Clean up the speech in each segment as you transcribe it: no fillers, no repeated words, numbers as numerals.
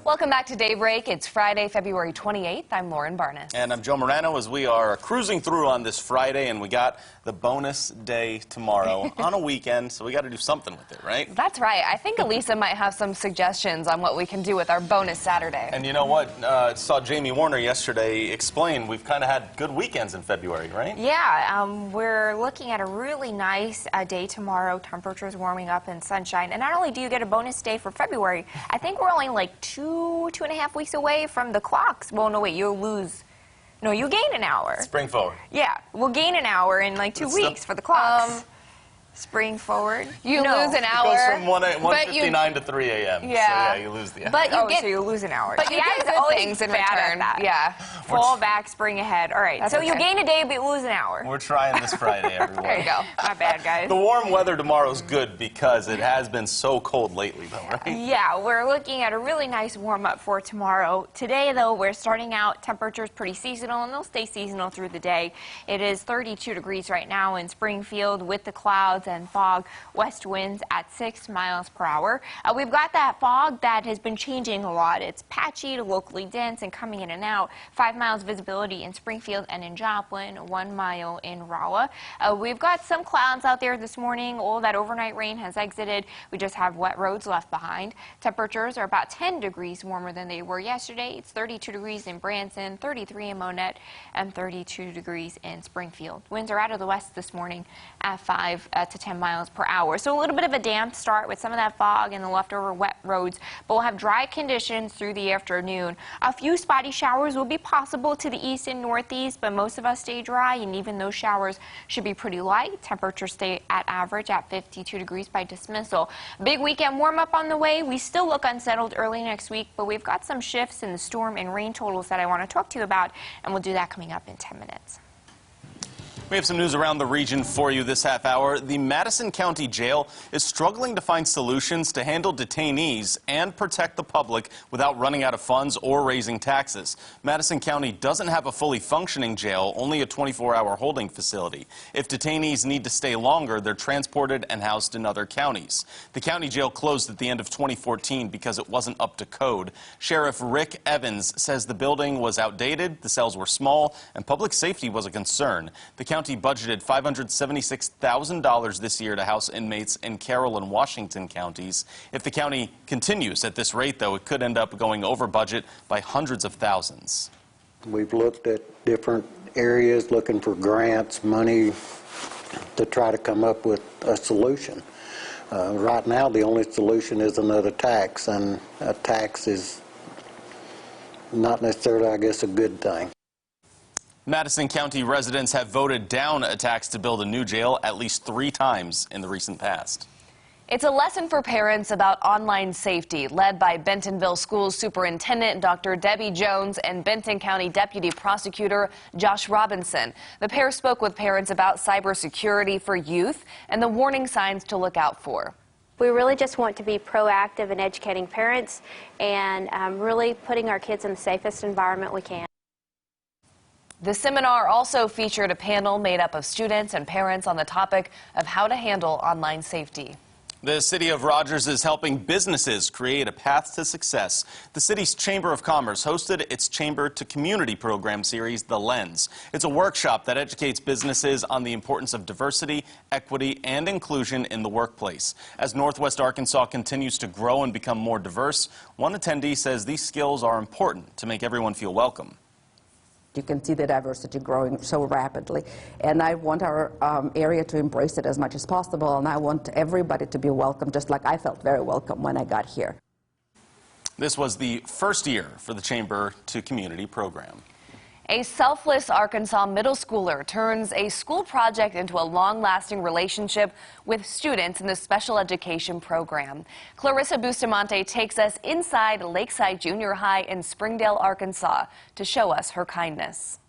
Welcome back to Daybreak. It's Friday, February 28th. I'm Lauren Barnes. And I'm Joe Morano as we are cruising through on this Friday, and we got the bonus day tomorrow on a weekend, so we got to do something with it, right? That's right. I think Elisa might have some suggestions on what we can do with our bonus Saturday. And you know what? Saw Jamie Warner yesterday explain we've kind of had good weekends in February, right? Yeah, we're looking at a really nice day tomorrow. Temperatures warming up and sunshine. And not only do you get a bonus day for February, I think we're only like two and a half weeks away from the clocks. Well, no, wait, you'll lose. No, you gain an hour. Spring forward. Yeah, we'll gain an hour in like 2 weeks for the clocks. Spring forward. You lose an hour. It goes from 1:59 to 3 a.m. Yeah. So yeah, you lose the hour. But so you lose an hour. But you get good things in return. Yeah. Fall back, spring ahead. All right. So you gain a day, but you lose an hour. We're trying this Friday, everyone. There you go. My bad, guys. The warm weather tomorrow is good because it has been so cold lately, though, right? Yeah, we're looking at a really nice warm-up for tomorrow. Today, though, we're starting out temperatures pretty seasonal, and they'll stay seasonal through the day. It is 32 degrees right now in Springfield with the clouds and fog. West winds at 6 miles per hour. We've got that fog that has been changing a lot. It's patchy to locally dense and coming in and out. 5 miles visibility in Springfield and in Joplin, 1 mile in Rolla. We've got some clouds out there this morning. All that overnight rain has exited. We just have wet roads left behind. Temperatures are about 10 degrees warmer than they were yesterday. It's 32 degrees in Branson, 33 in Monette, and 32 degrees in Springfield. Winds are out of the west this morning at 5 to 10 miles per hour. So a little bit of a damp start with some of that fog and the leftover wet roads, but we'll have dry conditions through the afternoon. A few spotty showers will be possible to the east and northeast, but most of us stay dry, and even those showers should be pretty light. Temperatures stay at average at 52 degrees by dismissal. Big weekend warm-up on the way. We still look unsettled early next week, but we've got some shifts in the storm and rain totals that I want to talk to you about, and we'll do that coming up in 10 minutes. We have some news around the region for you this half hour. The Madison County Jail is struggling to find solutions to handle detainees and protect the public without running out of funds or raising taxes. Madison County doesn't have a fully functioning jail, only a 24-hour holding facility. If detainees need to stay longer, they're transported and housed in other counties. The county jail closed at the end of 2014 because it wasn't up to code. Sheriff Rick Evans says the building was outdated, the cells were small, and public safety was a concern. The county budgeted $576,000 this year to house inmates in Carroll and Washington counties. If the county continues at this rate, though, it could end up going over budget by hundreds of thousands. We've looked at different areas, looking for grants, money to try to come up with a solution. Right now, the only solution is another tax, and a tax is not necessarily, I guess, a good thing. Madison County residents have voted down a tax to build a new jail at least 3 times in the recent past. It's a lesson for parents about online safety, led by Bentonville Schools Superintendent Dr. Debbie Jones and Benton County Deputy Prosecutor Josh Robinson. The pair spoke with parents about cybersecurity for youth and the warning signs to look out for. We really just want to be proactive in educating parents and really putting our kids in the safest environment we can. The seminar also featured a panel made up of students and parents on the topic of how to handle online safety. The City of Rogers is helping businesses create a path to success. The city's Chamber of Commerce hosted its Chamber to Community program series, The Lens. It's a workshop that educates businesses on the importance of diversity, equity, and inclusion in the workplace. As Northwest Arkansas continues to grow and become more diverse, one attendee says these skills are important to make everyone feel welcome. You can see the diversity growing so rapidly, and I want our area to embrace it as much as possible, and I want everybody to be welcome, just like I felt very welcome when I got here. This was the first year for the Chamber to Community program. A selfless Arkansas middle schooler turns a school project into a long-lasting relationship with students in the special education program. Clarissa Bustamante takes us inside Lakeside Junior High in Springdale, Arkansas, to show us her kindness.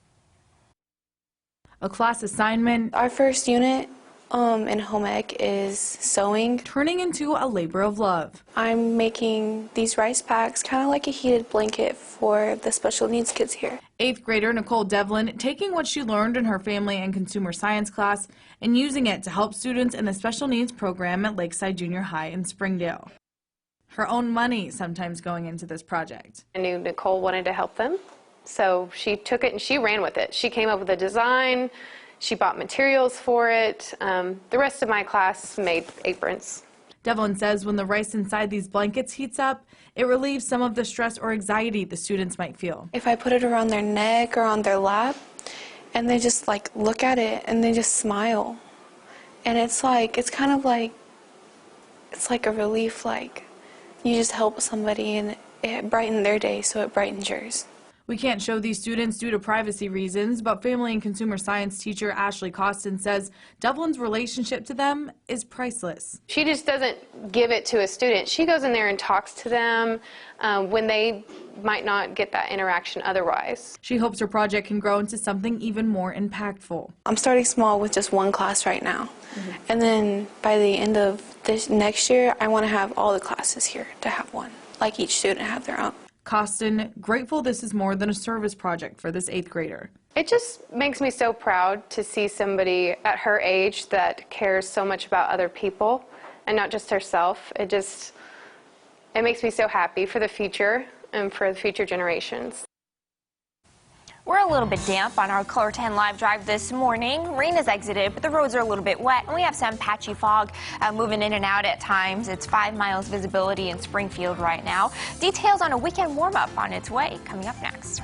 A class assignment. Our first unit in home ec is sewing. Turning into a labor of love. I'm making these rice packs, kind of like a heated blanket for the special needs kids here. 8th grader Nicole Devlin taking what she learned in her family and consumer science class and using it to help students in the special needs program at Lakeside Junior High in Springdale. her own money sometimes going into this project. I knew Nicole wanted to help them, so she took it and she ran with it. She came up with a design, she bought materials for it. The rest of my class made aprons. Devlin says when the rice inside these blankets heats up, it relieves some of the stress or anxiety the students might feel. If I put it around their neck or on their lap, and they just like look at it and they just smile, and it's kind of like, it's like a relief, like you just help somebody and it brightened their day, so it brightens yours. We can't show these students due to privacy reasons, but family and consumer science teacher Ashley Costin says Devlin's relationship to them is priceless. She just doesn't give it to a student. She goes in there and talks to them when they might not get that interaction otherwise. She hopes her project can grow into something even more impactful. I'm starting small with just one class right now. And then by the end of this next year, I want to have all the classes here to have one, like each student have their own. Costin, grateful this is more than a service project for this 8th grader. It just makes me so proud to see somebody at her age that cares so much about other people and not just herself. It makes me so happy for the future and for the future generations. We're a little bit damp on our Color 10 Live drive this morning. Rain has exited, but the roads are a little bit wet, and we have some patchy fog moving in and out at times. It's 5 miles visibility in Springfield right now. Details on a weekend warm-up on its way coming up next.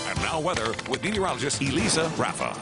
And now weather with meteorologist Elisa Rafa.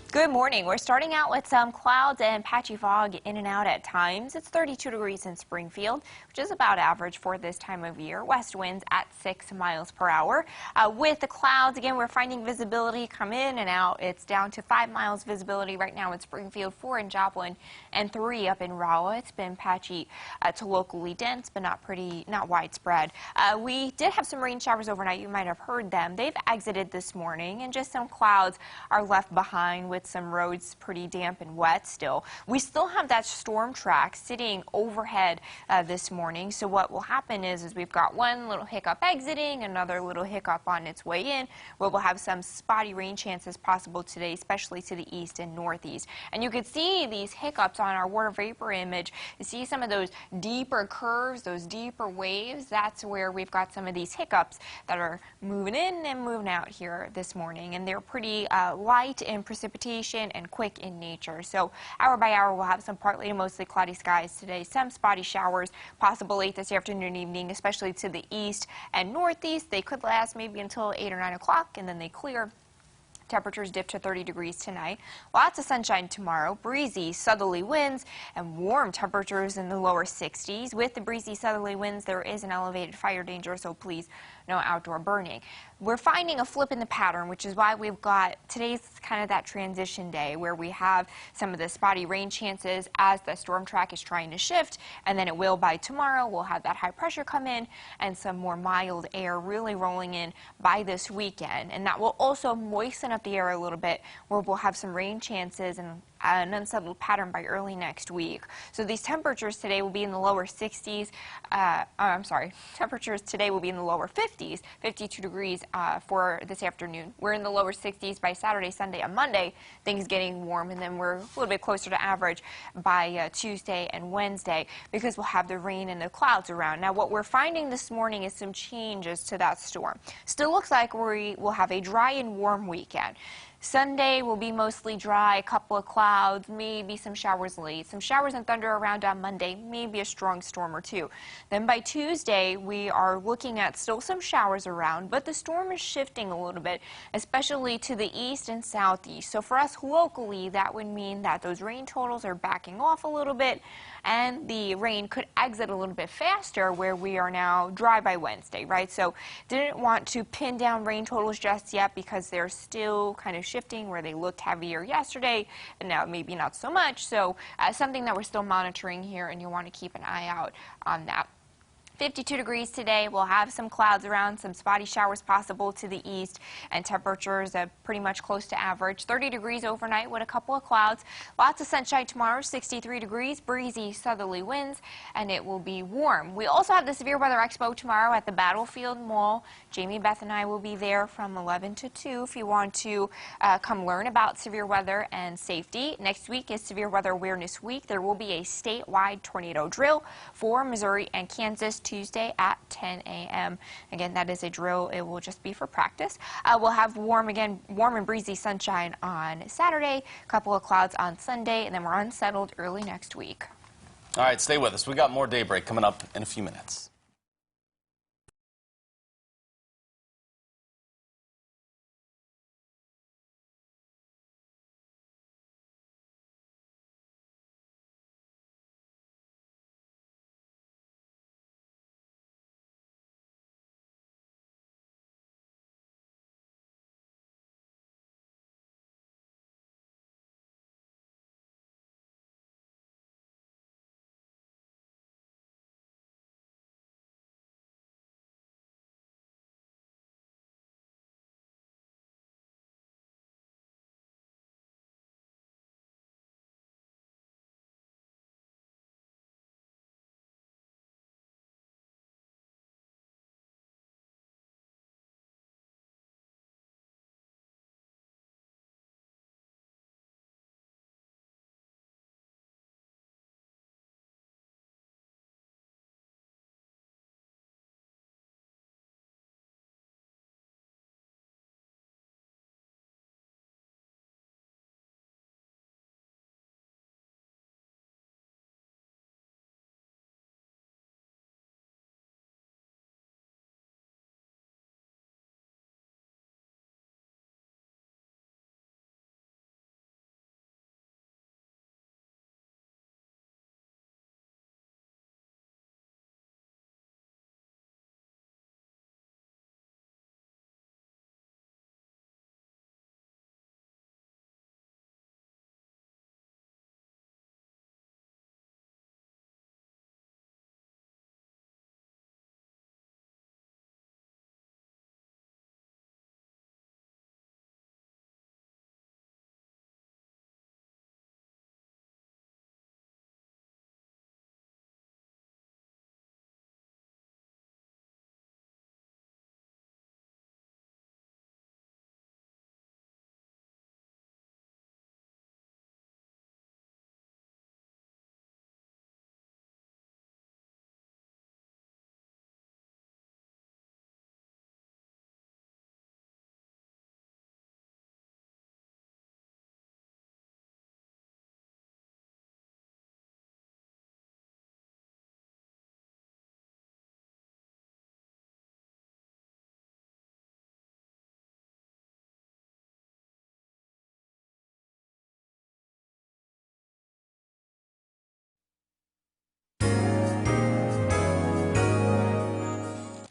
Good morning. We're starting out with some clouds and patchy fog in and out at times. It's 32 degrees in Springfield, which is about average for this time of year. West winds at 6 miles per hour. With the clouds, again, we're finding visibility come in and out. It's down to 5 miles visibility right now in Springfield, 4 in Joplin, and 3 up in Rolla. It's been patchy to locally dense, but not widespread. We did have some rain showers overnight. You might have heard them. They've exited this morning, and just some clouds are left behind with some roads pretty damp and wet still. We still have that storm track sitting overhead this morning. So what will happen is we've got one little hiccup exiting, another little hiccup on its way in, where we'll have some spotty rain chances possible today, especially to the east and northeast. And you can see these hiccups on our water vapor image. You see some of those deeper curves, those deeper waves. That's where we've got some of these hiccups that are moving in and moving out here this morning. And they're pretty light in precipitation and quick in nature. So hour by hour, we'll have some partly to mostly cloudy skies today. Some spotty showers possible late this afternoon and evening, especially to the east and northeast. They could last maybe until 8 or 9 o'clock, and then they clear. Temperatures dip to 30 degrees tonight. Lots of sunshine tomorrow, breezy southerly winds, and warm temperatures in the lower 60s. With the breezy southerly winds, there is an elevated fire danger, so please no outdoor burning. We're finding a flip in the pattern, which is why we've got today's kind of that transition day where we have some of the spotty rain chances as the storm track is trying to shift, and then it will by tomorrow. We'll have that high pressure come in and some more mild air really rolling in by this weekend, and that will also moisten up the air a little bit, where we'll have some rain chances and an unsettled pattern by early next week. So these temperatures today will be in the lower 60s. Temperatures today will be in the lower 50s, 52 degrees for this afternoon. We're in the lower 60s by Saturday, Sunday, and Monday. Things getting warm, and then we're a little bit closer to average by Tuesday and Wednesday because we'll have the rain and the clouds around. Now, what we're finding this morning is some changes to that storm. Still looks like we will have a dry and warm weekend. Sunday will be mostly dry, a couple of clouds, maybe some showers late. Some showers and thunder around on Monday, maybe a strong storm or two. Then by Tuesday, we are looking at still some showers around, but the storm is shifting a little bit, especially to the east and southeast. So for us locally, that would mean that those rain totals are backing off a little bit, and the rain could exit a little bit faster where we are now dry by Wednesday, right? So didn't want to pin down rain totals just yet because they're still kind of shifting where they looked heavier yesterday and now maybe not so much. So something that we're still monitoring here, and you want to keep an eye out on that. 52 degrees today. We'll have some clouds around, some spotty showers possible to the east, and temperatures pretty much close to average. 30 degrees overnight with a couple of clouds. Lots of sunshine tomorrow, 63 degrees, breezy southerly winds, and it will be warm. We also have the Severe Weather Expo tomorrow at the Battlefield Mall. Jamie, Beth, and I will be there from 11 to 2 if you want to come learn about severe weather and safety. Next week is Severe Weather Awareness Week. There will be a statewide tornado drill for Missouri and Kansas Tuesday at 10 a.m. Again, that is a drill. It will just be for practice. We'll have warm and breezy sunshine on Saturday, a couple of clouds on Sunday, and then we're unsettled early next week. All right, stay with us. We got more Daybreak coming up in a few minutes.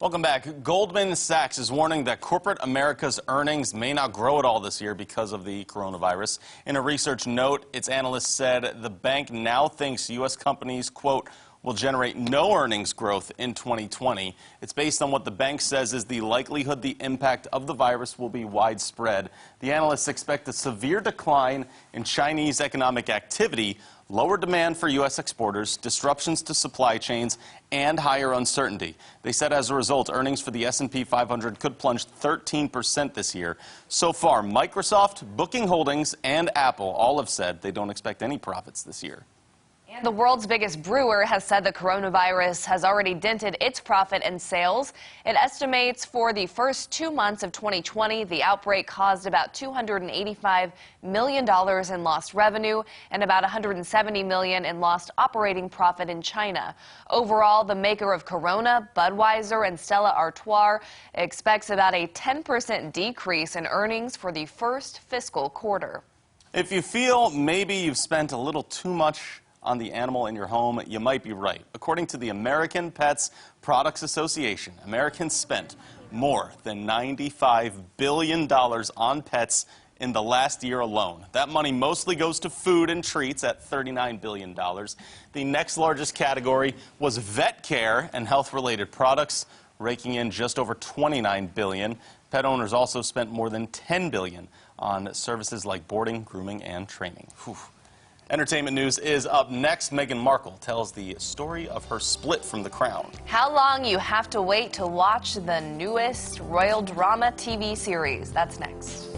Welcome back. Goldman Sachs is warning that corporate America's earnings may not grow at all this year because of the coronavirus. In a research note, its analyst said the bank now thinks U.S. companies, quote, will generate no earnings growth in 2020. It's based on what the bank says is the likelihood the impact of the virus will be widespread. The analysts expect a severe decline in Chinese economic activity, lower demand for U.S. exporters, disruptions to supply chains, and higher uncertainty. They said as a result, earnings for the S&P 500 could plunge 13% this year. So far, Microsoft, Booking Holdings, and Apple all have said they don't expect any profits this year. And the world's biggest brewer has said the coronavirus has already dented its profit and sales. It estimates for the first 2 months of 2020, the outbreak caused about $285 million in lost revenue and about $170 million in lost operating profit in China. Overall, the maker of Corona, Budweiser, and Stella Artois expects about a 10% decrease in earnings for the first fiscal quarter. If you feel maybe you've spent a little too much on the animal in your home, you might be right. According to the American Pets Products Association, Americans spent more than $95 billion on pets in the last year alone. That money mostly goes to food and treats at $39 billion. The next largest category was vet care and health-related products, raking in just over $29 billion. Pet owners also spent more than $10 billion on services like boarding, grooming, and training. Whew. Entertainment news is up next. Meghan Markle tells the story of her split from the crown. How long you have to wait to watch the newest royal drama TV series. That's next.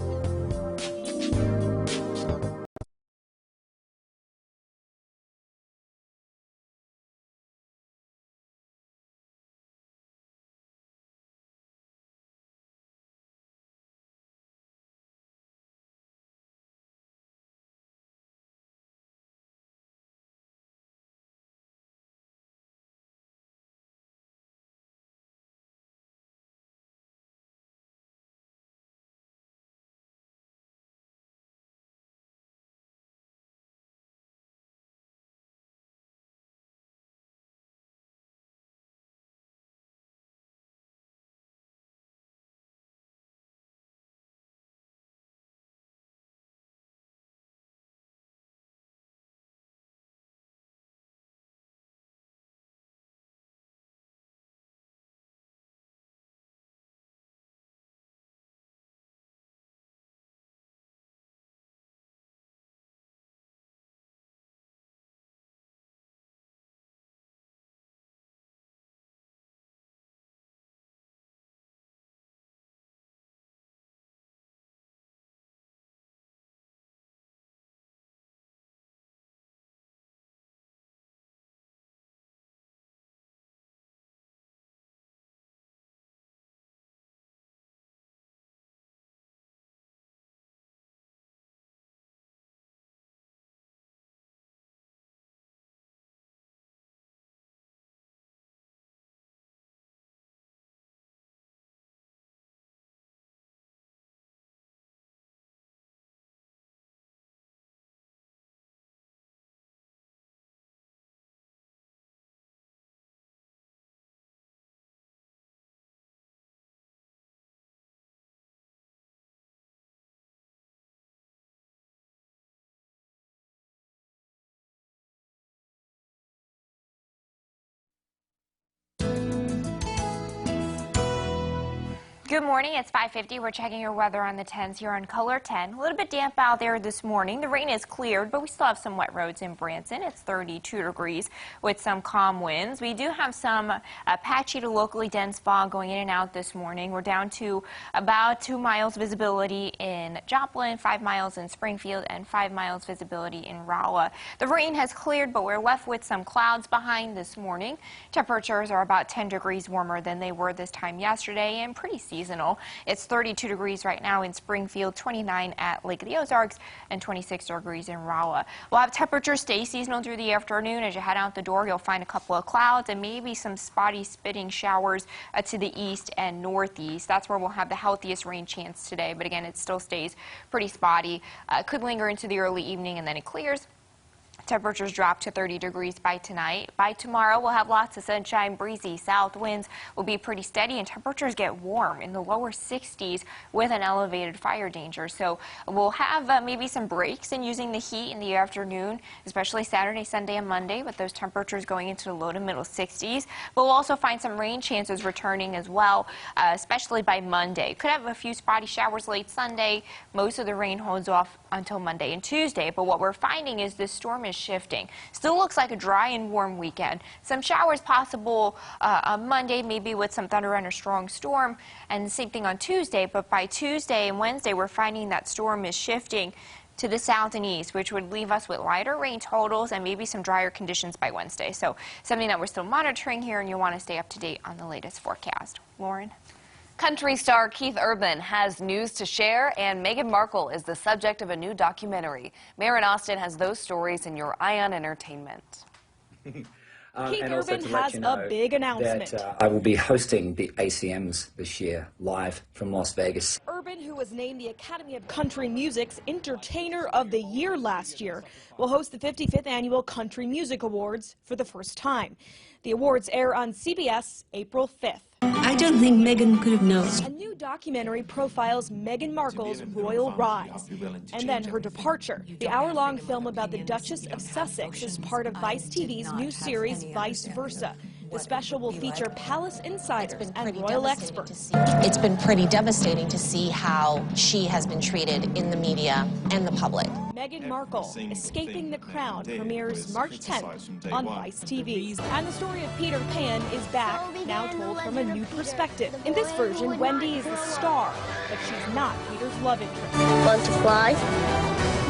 Good morning. It's 5:50. We're checking your weather on the 10s here on Color 10. A little bit damp out there this morning. The rain is cleared, but we still have some wet roads in Branson. It's 32 degrees with some calm winds. We do have some patchy to locally dense fog going in and out this morning. We're down to about 2 miles visibility in Joplin, 5 miles in Springfield, and 5 miles visibility in Rolla. The rain has cleared, but we're left with some clouds behind this morning. Temperatures are about 10 degrees warmer than they were this time yesterday and pretty seasonal. It's 32 degrees right now in Springfield, 29 at Lake of the Ozarks, and 26 degrees in Rolla. We'll have temperatures stay seasonal through the afternoon. As you head out the door, you'll find a couple of clouds and maybe some spotty spitting showers to the east and northeast. That's where we'll have the healthiest rain chance today. But again, it still stays pretty spotty. Could linger into the early evening and then it clears. Temperatures drop to 30 degrees by tonight. By tomorrow, we'll have lots of sunshine, breezy south winds will be pretty steady, and temperatures get warm in the lower 60s with an elevated fire danger. So we'll have maybe some breaks in using the heat in the afternoon, especially Saturday, Sunday, and Monday, with those temperatures going into the low to middle 60s. But we'll also find some rain chances returning as well, especially by Monday. Could have a few spotty showers late Sunday. Most of the rain holds off until Monday and Tuesday. But what we're finding is this storm is shifting. Still looks like a dry and warm weekend. Some showers possible on Monday, maybe with some thunder and a strong storm, and the same thing on Tuesday. But by Tuesday and Wednesday, we're finding that storm is shifting to the south and east, which would leave us with lighter rain totals and maybe some drier conditions by Wednesday. So something that we're still monitoring here, and you'll want to stay up to date on the latest forecast. Lauren? Country star Keith Urban has news to share, and Meghan Markle is the subject of a new documentary. Maren Austin has those stories in your Eye on Entertainment. Keith Urban has a big announcement. I will be hosting the ACMs this year, live from Las Vegas. Urban, who was named the Academy of Country Music's Entertainer of the Year last year, will host the 55th Annual Country Music Awards for the first time. The awards air on CBS April 5th. I don't think Meghan could have known. A new documentary profiles Meghan Markle's royal rise and then her departure. The hour-long film about the Duchess of Sussex is part of Vice TV's new series, Vice Versa. The special will feature palace insiders and royal experts. It's been pretty devastating to see how she has been treated in the media and the public. Meghan Markle, Escaping the Crown, premieres March 10th on Vice TV. And the story of Peter Pan is back, now told from a new perspective. In this version, Wendy is the star, but she's not Peter's love interest. Want to fly?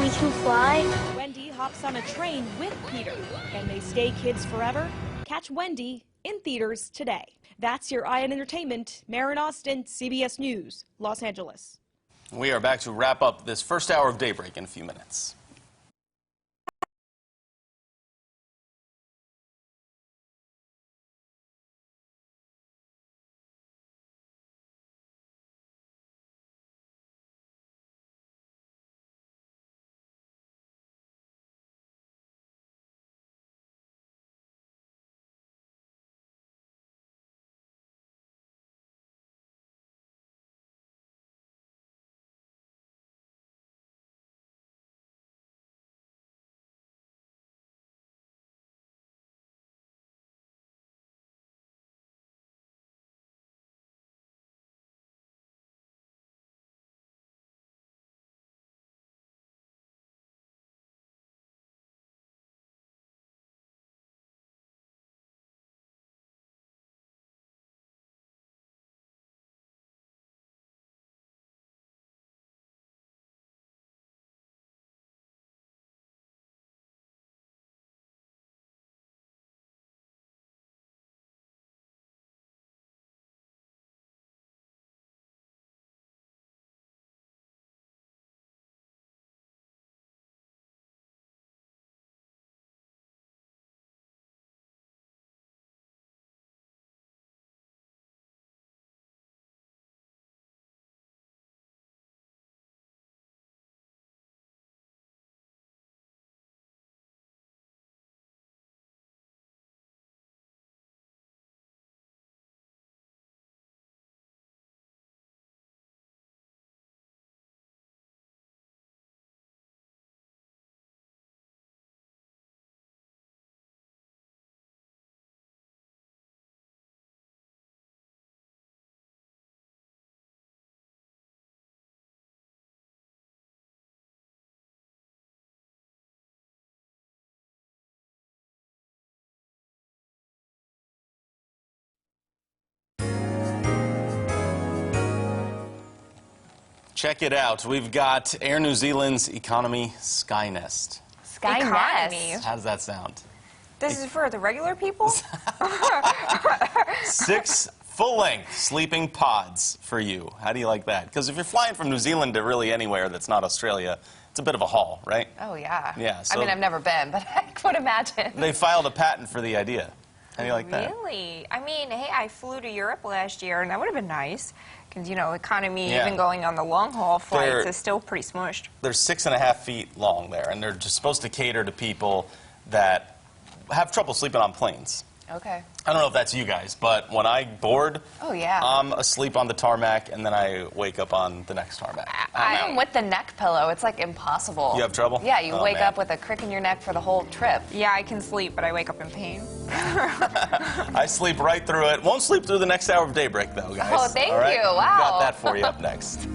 We can fly. Wendy hops on a train with Peter. Can they stay kids forever? Catch Wendy in theaters today. That's your Eye on Entertainment. Maren Austin, CBS News, Los Angeles. We are back to wrap up this first hour of Daybreak in a few minutes. Check it out. We've got Air New Zealand's economy Skynest. Skynest? How does that sound? This is for the regular people? 6 full-length sleeping pods for you. How do you like that? Because if you're flying from New Zealand to really anywhere that's not Australia, it's a bit of a haul, right? Oh, yeah. Yeah. So I mean, I've never been, but I could imagine. They filed a patent for the idea. How do you like that? Really? I mean, hey, I flew to Europe last year, and that would have been nice. Because, you know, economy, even going on the long-haul flights, is still pretty smushed. They're 6.5 feet long there, and they're just supposed to cater to people that have trouble sleeping on planes. Okay. I don't know if that's you guys, but when I board, Oh, yeah. I'm asleep on the tarmac, and then I wake up on the next tarmac. Even with the neck pillow, it's like impossible. You have trouble? Yeah, you Oh, wake man. up with a crick in your neck for the whole trip. Yeah, I can sleep, but I wake up in pain. I sleep right through it. Won't sleep through the next hour of Daybreak, though, guys. Oh, thank All right? you. We've Wow. got that for you up next.